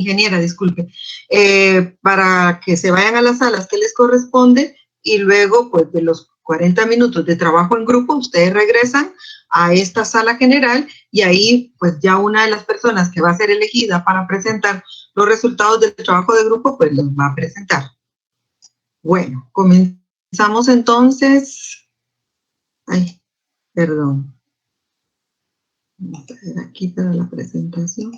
ingeniera, disculpe, para que se vayan a las salas que les corresponde y luego, pues, de los 40 minutos de trabajo en grupo, ustedes regresan a esta sala general y ahí, pues, ya una de las personas que va a ser elegida para presentar los resultados del trabajo de grupo, pues, los va a presentar. Bueno, comenzamos entonces. Ay, perdón. Vamos a ver aquí para la presentación.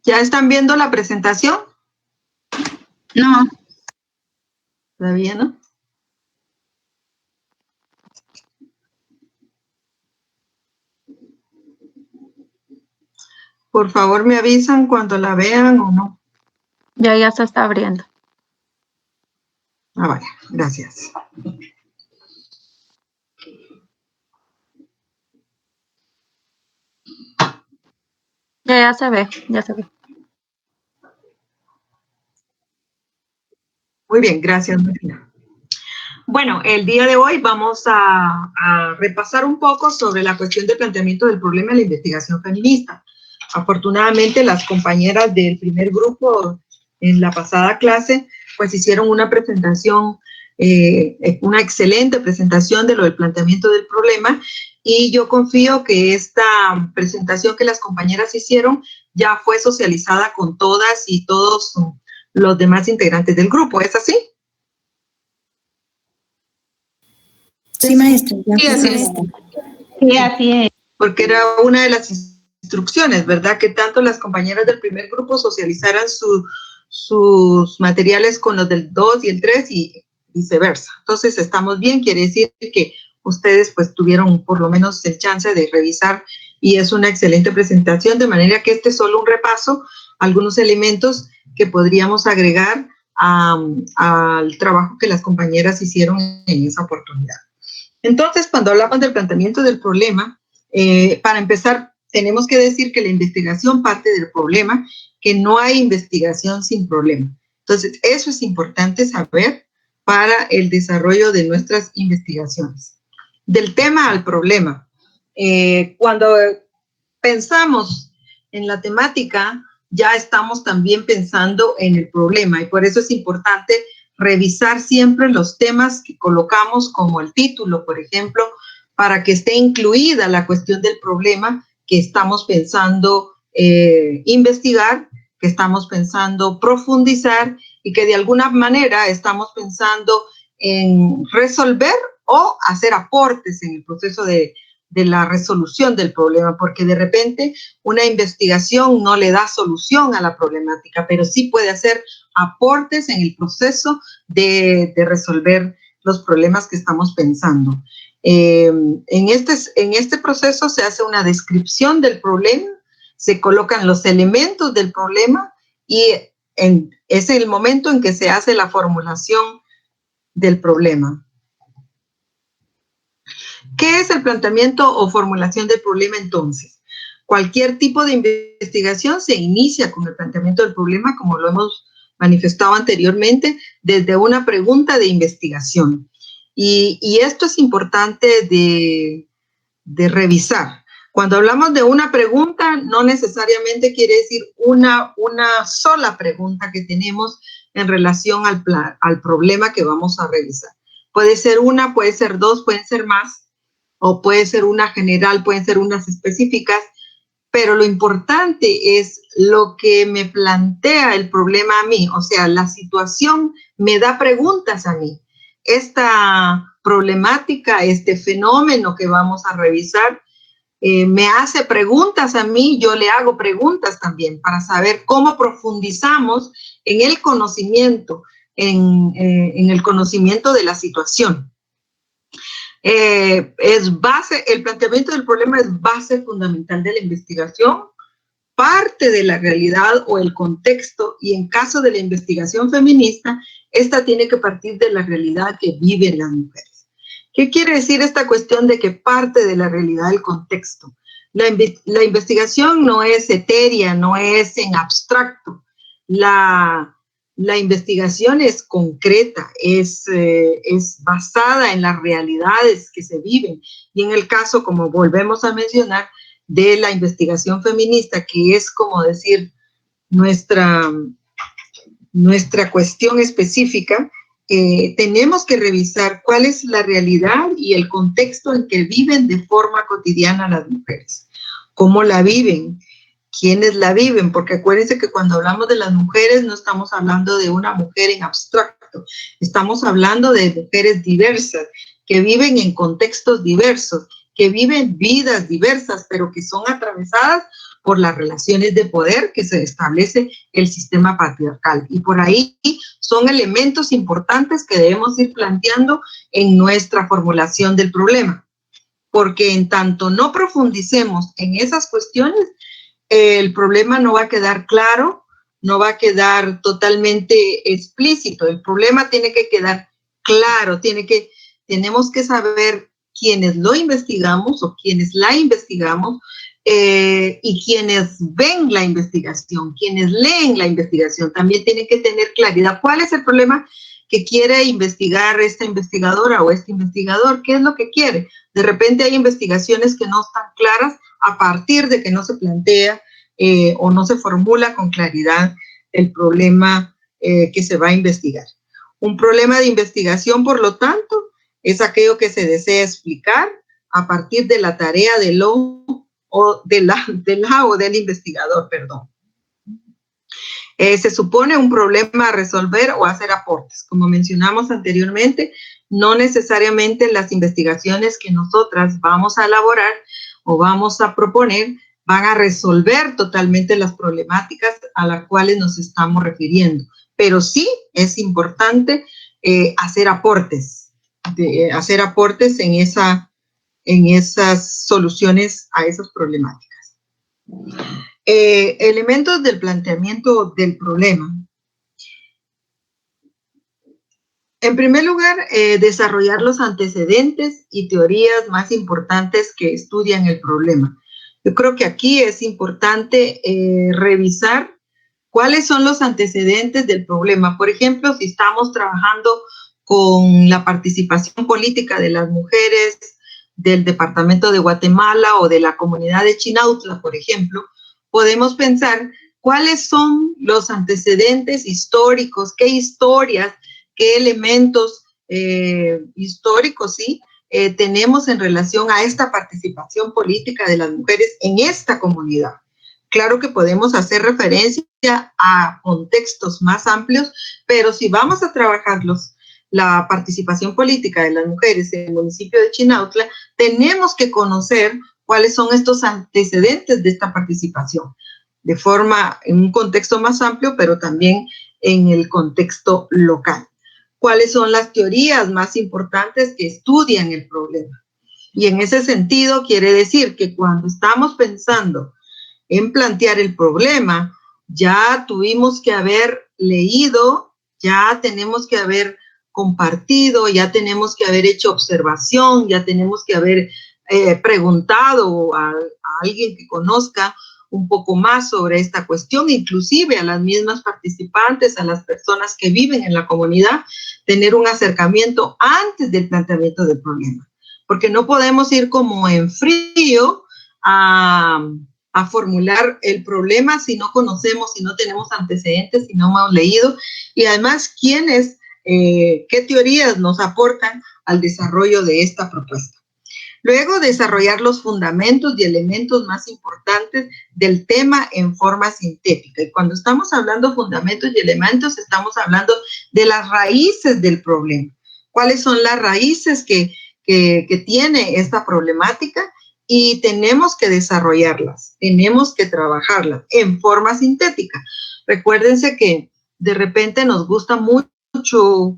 ¿Ya están viendo la presentación? No. ¿Todavía no? Por favor, me avisan cuando la vean o no. Ya se está abriendo. Ah, vale, gracias. Ya se ve, ya se ve. Muy bien, gracias, Marina. Bueno, el día de hoy vamos a repasar un poco sobre la cuestión del planteamiento del problema de la investigación feminista. Afortunadamente, las compañeras del primer grupo en la pasada clase, pues hicieron una presentación, una excelente presentación de lo del planteamiento del problema, y yo confío que esta presentación que las compañeras hicieron ya fue socializada con todas y todos los demás integrantes del grupo. ¿Es así? Sí, maestra. Sí, así es. Sí, así es. Porque era una de las instrucciones, ¿verdad? Que tanto las compañeras del primer grupo socializaran sus materiales con los del 2 y el 3 y viceversa. Entonces, estamos bien, quiere decir que ustedes pues tuvieron por lo menos el chance de revisar y es una excelente presentación, de manera que este es solo un repaso, algunos elementos que podríamos agregar al trabajo que las compañeras hicieron en esa oportunidad. Entonces, cuando hablamos del planteamiento del problema, para empezar, tenemos que decir que la investigación parte del problema, que no hay investigación sin problema. Entonces, eso es importante saber para el desarrollo de nuestras investigaciones. Del tema al problema, cuando pensamos en la temática, ya estamos también pensando en el problema, y por eso es importante revisar siempre los temas que colocamos como el título, por ejemplo, para que esté incluida la cuestión del problema que estamos pensando investigar, que estamos pensando profundizar y que de alguna manera estamos pensando en resolver o hacer aportes en el proceso de la resolución del problema, porque de repente una investigación no le da solución a la problemática, pero sí puede hacer aportes en el proceso de resolver los problemas que estamos pensando. En este proceso se hace una descripción del problema, se colocan los elementos del problema y es el momento en que se hace la formulación del problema. ¿Qué es el planteamiento o formulación del problema entonces? Cualquier tipo de investigación se inicia con el planteamiento del problema, como lo hemos manifestado anteriormente, desde una pregunta de investigación. Y esto es importante de revisar. Cuando hablamos de una pregunta, no necesariamente quiere decir una sola pregunta que tenemos en relación al problema que vamos a revisar. Puede ser una, puede ser dos, pueden ser más, o puede ser una general, pueden ser unas específicas, pero lo importante es lo que me plantea el problema a mí, o sea, la situación me da preguntas a mí. Esta problemática, este fenómeno que vamos a revisar, me hace preguntas a mí, yo le hago preguntas también para saber cómo profundizamos en el conocimiento, en el conocimiento de la situación. El planteamiento del problema es base fundamental de la investigación, parte de la realidad o el contexto, y en caso de la investigación feminista, esta tiene que partir de la realidad que viven las mujeres. ¿Qué quiere decir esta cuestión de que parte de la realidad del contexto? La investigación no es etérea, no es en abstracto. La investigación es concreta, es basada en las realidades que se viven. Y en el caso, como volvemos a mencionar, de la investigación feminista, que es como decir nuestra cuestión específica, tenemos que revisar cuál es la realidad y el contexto en que viven de forma cotidiana las mujeres. ¿Cómo la viven? ¿Quiénes la viven? Porque acuérdense que cuando hablamos de las mujeres no estamos hablando de una mujer en abstracto, estamos hablando de mujeres diversas, que viven en contextos diversos, que viven vidas diversas, pero que son atravesadas por las relaciones de poder que se establece el sistema patriarcal. Y por ahí son elementos importantes que debemos ir planteando en nuestra formulación del problema. Porque en tanto no profundicemos en esas cuestiones, el problema no va a quedar claro, no va a quedar totalmente explícito. El problema tiene que quedar claro, tenemos que saber quiénes lo investigamos o quienes la investigamos, y quienes ven la investigación, quienes leen la investigación, también tienen que tener claridad. ¿Cuál es el problema que quiere investigar esta investigadora o este investigador? ¿Qué es lo que quiere? De repente hay investigaciones que no están claras a partir de que no se plantea o no se formula con claridad el problema que se va a investigar. Un problema de investigación, por lo tanto, es aquello que se desea explicar a partir de la tarea del investigador, perdón. Se supone un problema a resolver o hacer aportes. Como mencionamos anteriormente, no necesariamente las investigaciones que nosotras vamos a elaborar o vamos a proponer van a resolver totalmente las problemáticas a las cuales nos estamos refiriendo. Pero sí es importante hacer aportes en esas soluciones a esas problemáticas. Elementos del planteamiento del problema. En primer lugar, desarrollar los antecedentes y teorías más importantes que estudian el problema. Yo creo que aquí es importante revisar cuáles son los antecedentes del problema. Por ejemplo, si estamos trabajando con la participación política de las mujeres del departamento de Guatemala o de la comunidad de Chinautla, por ejemplo, podemos pensar cuáles son los antecedentes históricos, qué historias, qué elementos históricos, ¿sí? Tenemos en relación a esta participación política de las mujeres en esta comunidad. Claro que podemos hacer referencia a contextos más amplios, pero si vamos a trabajar la participación política de las mujeres en el municipio de Chinautla, tenemos que conocer cuáles son estos antecedentes de esta participación, en un contexto más amplio, pero también en el contexto local. ¿Cuáles son las teorías más importantes que estudian el problema? Y en ese sentido quiere decir que cuando estamos pensando en plantear el problema, ya tuvimos que haber leído, ya tenemos que haber compartido, ya tenemos que haber hecho observación, ya tenemos que haber preguntado a alguien que conozca un poco más sobre esta cuestión, inclusive a las mismas participantes, a las personas que viven en la comunidad, tener un acercamiento antes del planteamiento del problema. Porque no podemos ir como en frío a formular el problema si no conocemos, si no tenemos antecedentes, si no hemos leído, y además qué teorías nos aportan al desarrollo de esta propuesta. Luego, desarrollar los fundamentos y elementos más importantes del tema en forma sintética. Y cuando estamos hablando de fundamentos y elementos, estamos hablando de las raíces del problema. ¿Cuáles son las raíces que tiene esta problemática? Y tenemos que desarrollarlas, tenemos que trabajarlas en forma sintética. Recuérdense que de repente nos gusta mucho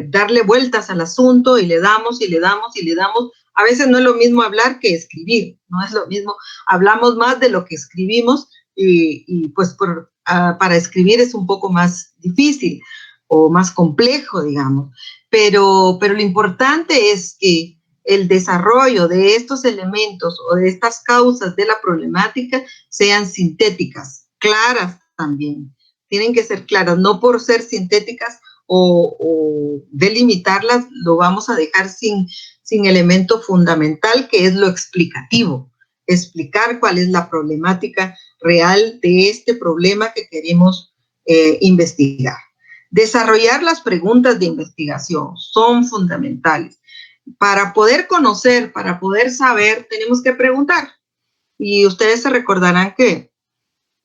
darle vueltas al asunto y le damos y le damos y le damos. A veces no es lo mismo hablar que escribir, no es lo mismo, hablamos más de lo que escribimos y pues para escribir es un poco más difícil o más complejo, digamos, pero lo importante es que el desarrollo de estos elementos o de estas causas de la problemática sean sintéticas, claras también. Tienen que ser claras, no por ser sintéticas o delimitarlas, lo vamos a dejar sin elemento fundamental, que es lo explicativo. Explicar cuál es la problemática real de este problema que queremos investigar. Desarrollar las preguntas de investigación son fundamentales. Para poder conocer, para poder saber, tenemos que preguntar. Y ustedes se recordarán que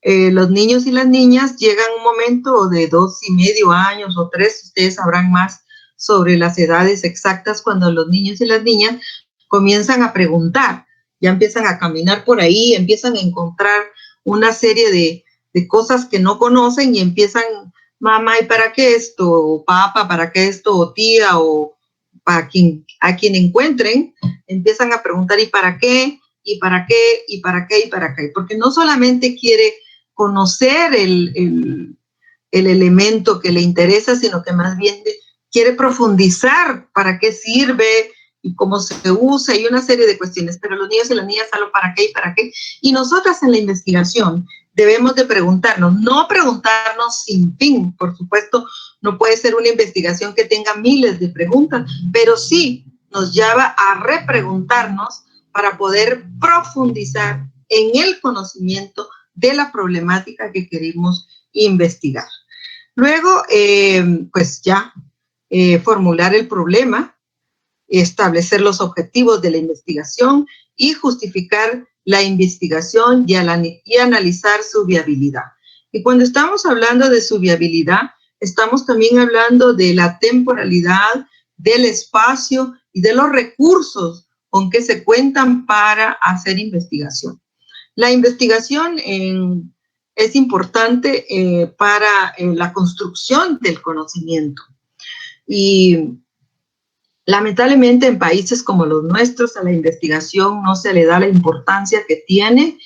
los niños y las niñas llegan a un momento de 2,5 años o 3, ustedes sabrán más sobre las edades exactas, cuando los niños y las niñas comienzan a preguntar, ya empiezan a caminar por ahí, empiezan a encontrar una serie de cosas que no conocen y empiezan, mamá, ¿y para qué esto? O papá, ¿para qué esto? O tía, o a quien encuentren, empiezan a preguntar, ¿y para qué? ¿Y para qué? ¿Y para qué? ¿Y para qué? Porque no solamente quiere conocer el elemento que le interesa, sino que más bien quiere profundizar para qué sirve y cómo se usa y una serie de cuestiones. Pero los niños y las niñas solo para qué y para qué. Y nosotras en la investigación debemos de preguntarnos, no preguntarnos sin fin. Por supuesto, no puede ser una investigación que tenga miles de preguntas, pero sí nos lleva a repreguntarnos para poder profundizar en el conocimiento de la problemática que queremos investigar. Luego, pues ya, formular el problema, establecer los objetivos de la investigación y justificar la investigación y analizar su viabilidad. Y cuando estamos hablando de su viabilidad, estamos también hablando de la temporalidad, del espacio y de los recursos con que se cuentan para hacer investigación. La investigación es importante para la construcción del conocimiento. Y lamentablemente en países como los nuestros a la investigación no se le da la importancia que tiene,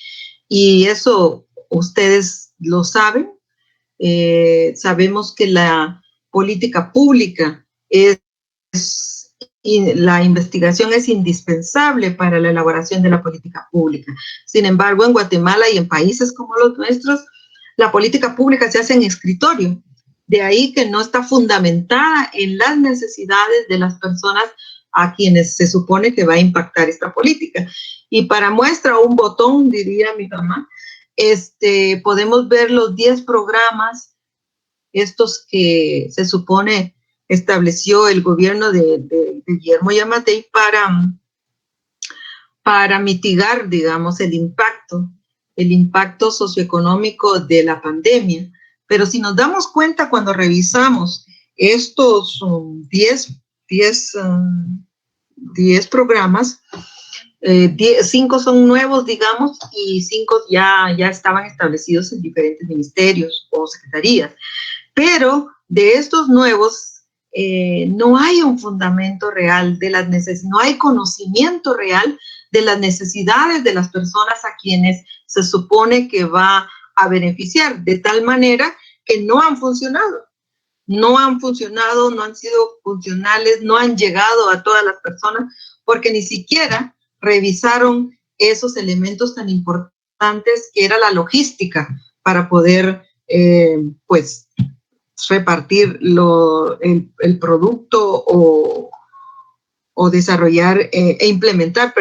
y eso ustedes lo saben. Sabemos que la política pública y la investigación es indispensable para la elaboración de la política pública. Sin embargo, en Guatemala y en países como los nuestros, la política pública se hace en escritorio. De ahí que no está fundamentada en las necesidades de las personas a quienes se supone que va a impactar esta política. Y para muestra un botón, diría mi mamá, podemos ver los 10 programas, estos que se supone estableció el gobierno de Guillermo Yamatei para mitigar, digamos, el impacto socioeconómico de la pandemia. Pero si nos damos cuenta cuando revisamos estos 10 programas, 5 son nuevos, digamos, y 5 ya estaban establecidos en diferentes ministerios o secretarías. Pero de estos nuevos, no hay un fundamento real de las necesidades, no hay conocimiento real de las necesidades de las personas a quienes se supone que va a beneficiar, de tal manera que no han funcionado, no han sido funcionales, no han llegado a todas las personas, porque ni siquiera revisaron esos elementos tan importantes que era la logística para poder, pues, repartir el producto o desarrollar e implementar,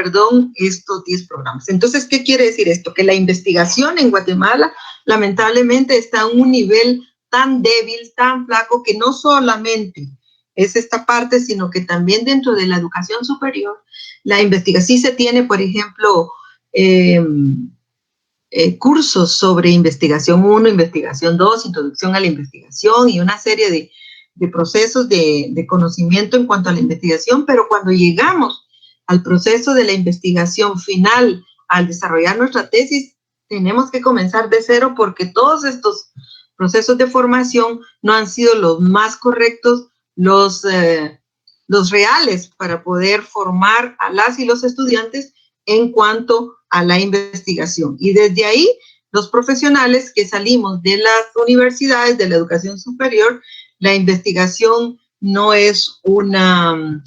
estos 10 programas. Entonces, ¿qué quiere decir esto? Que la investigación en Guatemala lamentablemente está a un nivel tan débil, tan flaco, que no solamente es esta parte, sino que también dentro de la educación superior, la investigación, sí se tiene, por ejemplo, cursos sobre investigación 1, investigación 2, introducción a la investigación y una serie de procesos de conocimiento en cuanto a la investigación, pero cuando llegamos al proceso de la investigación final, al desarrollar nuestra tesis, tenemos que comenzar de cero, porque todos estos procesos de formación no han sido los más correctos, los reales para poder formar a las y los estudiantes en cuanto a la investigación. Y desde ahí, los profesionales que salimos de las universidades, de la educación superior, la investigación no es una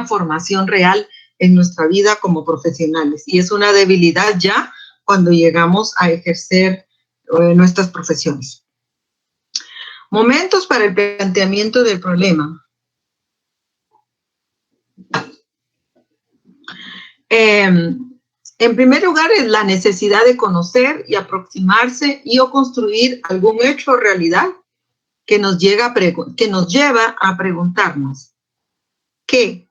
formación real en nuestra vida como profesionales. Y es una debilidad ya cuando llegamos a ejercer nuestras profesiones. Momentos para el planteamiento del problema. En primer lugar, es la necesidad de conocer y aproximarse y o construir algún hecho o realidad que nos lleva a preguntarnos ¿qué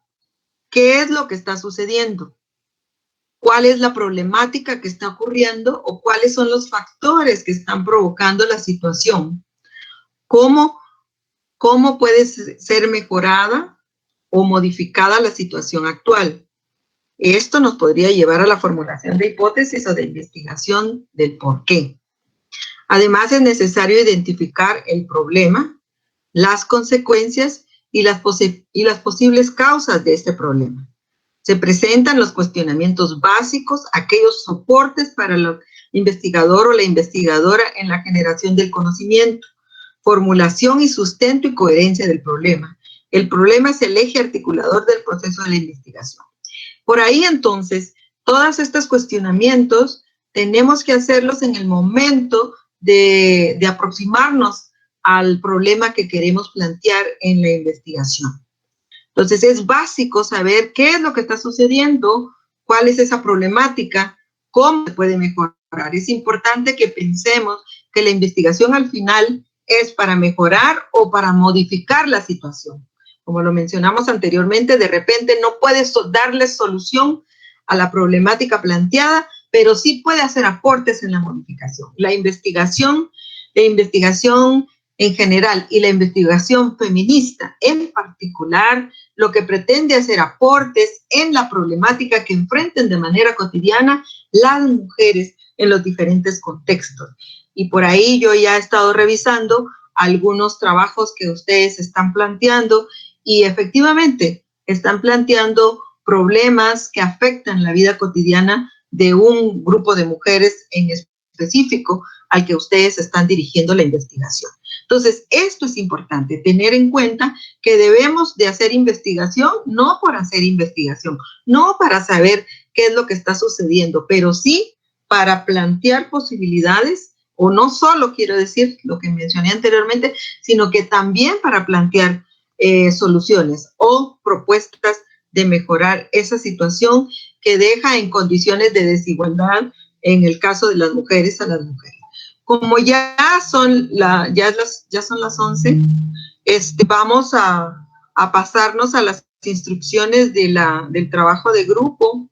es lo que está sucediendo? ¿Cuál es la problemática que está ocurriendo o cuáles son los factores que están provocando la situación? ¿Cómo puede ser mejorada o modificada la situación actual? Esto nos podría llevar a la formulación de hipótesis o de investigación del por qué. Además, es necesario identificar el problema, las consecuencias y las posibles causas de este problema. Se presentan los cuestionamientos básicos, aquellos soportes para el investigador o la investigadora en la generación del conocimiento, formulación y sustento y coherencia del problema. El problema es el eje articulador del proceso de la investigación. Por ahí, entonces, todos estos cuestionamientos tenemos que hacerlos en el momento de aproximarnos al problema que queremos plantear en la investigación. Entonces, es básico saber qué es lo que está sucediendo, cuál es esa problemática, cómo se puede mejorar. Es importante que pensemos que la investigación al final es para mejorar o para modificar la situación. Como lo mencionamos anteriormente, de repente no puedes darle solución a la problemática planteada, pero sí puede hacer aportes en la modificación. La investigación en general y la investigación feminista en particular, lo que pretende hacer aportes en la problemática que enfrenten de manera cotidiana las mujeres en los diferentes contextos. Y por ahí yo ya he estado revisando algunos trabajos que ustedes están planteando y efectivamente están planteando problemas que afectan la vida cotidiana de un grupo de mujeres en específico al que ustedes están dirigiendo la investigación. Entonces, esto es importante, tener en cuenta que debemos de hacer investigación, no por hacer investigación, no para saber qué es lo que está sucediendo, pero sí para plantear posibilidades, o no solo quiero decir lo que mencioné anteriormente, sino que también para plantear soluciones o propuestas de mejorar esa situación que deja en condiciones de desigualdad en el caso de las mujeres a las mujeres. Como ya son las 11, vamos a pasarnos a las instrucciones del trabajo de grupo.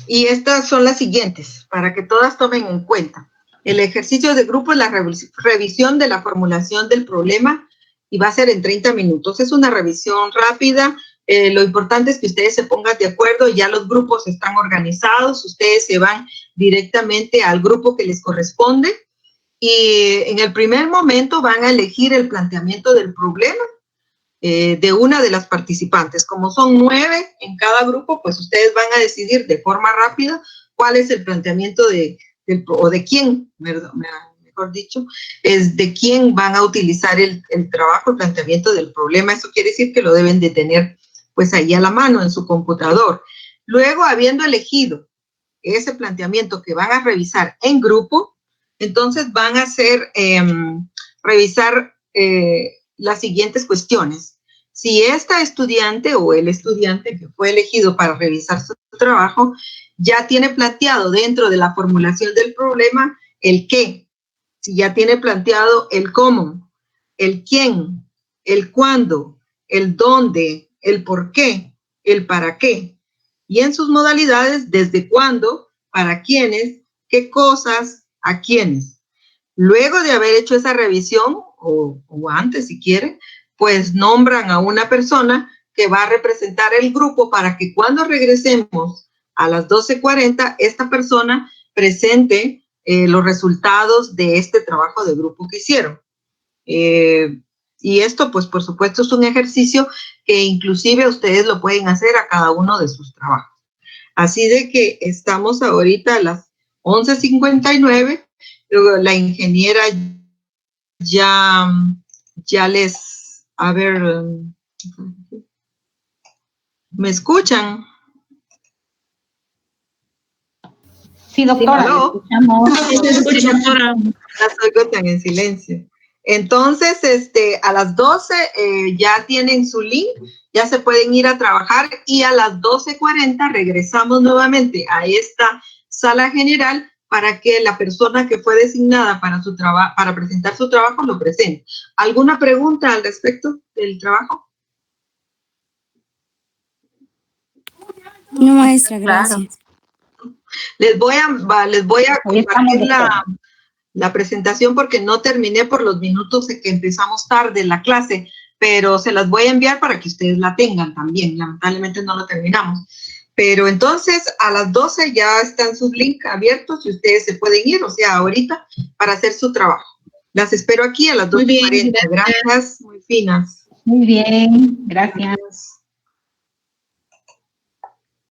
Y estas son las siguientes, para que todas tomen en cuenta. El ejercicio de grupo es la revisión de la formulación del problema y va a ser en 30 minutos. Es una revisión rápida. Lo importante es que ustedes se pongan de acuerdo. Ya los grupos están organizados. Ustedes se van directamente al grupo que les corresponde. Y en el primer momento van a elegir el planteamiento del problema de una de las participantes. Como son 9 en cada grupo, pues ustedes van a decidir de forma rápida cuál es el planteamiento o de quién, mejor dicho, es de quién van a utilizar el trabajo, el planteamiento del problema. Eso quiere decir que lo deben de tener pues ahí a la mano en su computador. Luego, habiendo elegido ese planteamiento que van a revisar en grupo, entonces van a revisar las siguientes cuestiones. Si esta estudiante o el estudiante que fue elegido para revisar su trabajo ya tiene planteado dentro de la formulación del problema el qué, si ya tiene planteado el cómo, el quién, el cuándo, el dónde, el por qué, el para qué, y en sus modalidades desde cuándo, para quiénes, qué cosas, a quiénes. Luego de haber hecho esa revisión, o antes si quieren, pues nombran a una persona que va a representar el grupo para que cuando regresemos a las 12:40, esta persona presente los resultados de este trabajo de grupo que hicieron. Y esto, pues, por supuesto, es un ejercicio que inclusive ustedes lo pueden hacer a cada uno de sus trabajos. Así de que estamos ahorita a las 11:59. La ingeniera ya les A ver, ¿me escuchan? Sí, doctora. ¿Aló? Las oigo tan en silencio. Entonces, a las 12 ya tienen su link, ya se pueden ir a trabajar y a las 12:40 regresamos nuevamente a esta sala general para que la persona que fue designada para presentar su trabajo lo presente. ¿Alguna pregunta al respecto del trabajo? No, maestra, gracias. Les voy a compartir la presentación porque no terminé por los minutos de que empezamos tarde la clase, pero se las voy a enviar para que ustedes la tengan también. Lamentablemente no lo terminamos. Pero entonces a las 12 ya están sus links abiertos y ustedes se pueden ir, o sea, ahorita para hacer su trabajo. Las espero aquí a las 12:40. Gracias, muy finas. Muy bien, gracias.